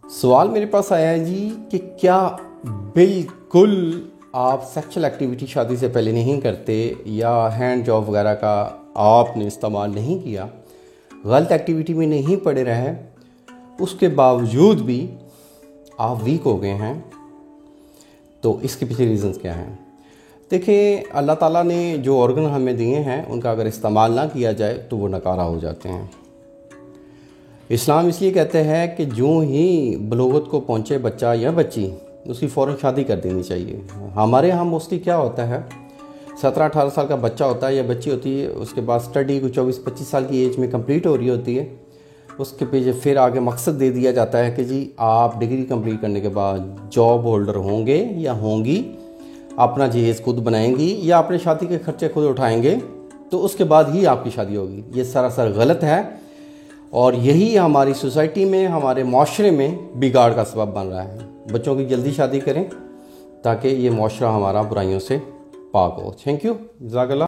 سوال میرے پاس آیا ہے جی کہ کیا بالکل آپ سیکشل ایکٹیویٹی شادی سے پہلے نہیں کرتے یا ہینڈ جاب وغیرہ کا آپ نے استعمال نہیں کیا، غلط ایکٹیویٹی میں نہیں پڑے رہے، اس کے باوجود بھی آپ ویک ہو گئے ہیں؟ تو اس کے پیچھے ریزنز کیا ہیں؟ دیکھیں، اللہ تعالیٰ نے جو آرگن ہمیں دیے ہیں ان کا اگر استعمال نہ کیا جائے تو وہ ناکارہ ہو جاتے ہیں۔ اسلام اس لیے کہتے ہیں کہ جو ہی بلوغت کو پہنچے بچہ یا بچی، اس کی فوراً شادی کر دینی چاہیے۔ ہمارے ہاں موسٹلی کیا ہوتا ہے، 17-18 سال کا بچہ ہوتا ہے یا بچی ہوتی ہے، اس کے بعد اسٹڈی کو 24-25 سال کی ایج میں کمپلیٹ ہو رہی ہوتی ہے، اس کے پیچھے پھر آگے مقصد دے دیا جاتا ہے کہ جی آپ ڈگری کمپلیٹ کرنے کے بعد جاب ہولڈر ہوں گے یا ہوں گی، اپنا جہیز خود بنائیں گی یا اپنے شادی کے خرچے خود اٹھائیں گے، تو اس کے بعد ہی آپ کی شادی ہوگی۔ یہ سراسر غلط ہے، اور یہی ہماری سوسائٹی میں، ہمارے معاشرے میں بگاڑ کا سبب بن رہا ہے۔ بچوں کی جلدی شادی کریں تاکہ یہ معاشرہ ہمارا برائیوں سے پاک ہو۔ تھینک یو، جزاک اللہ۔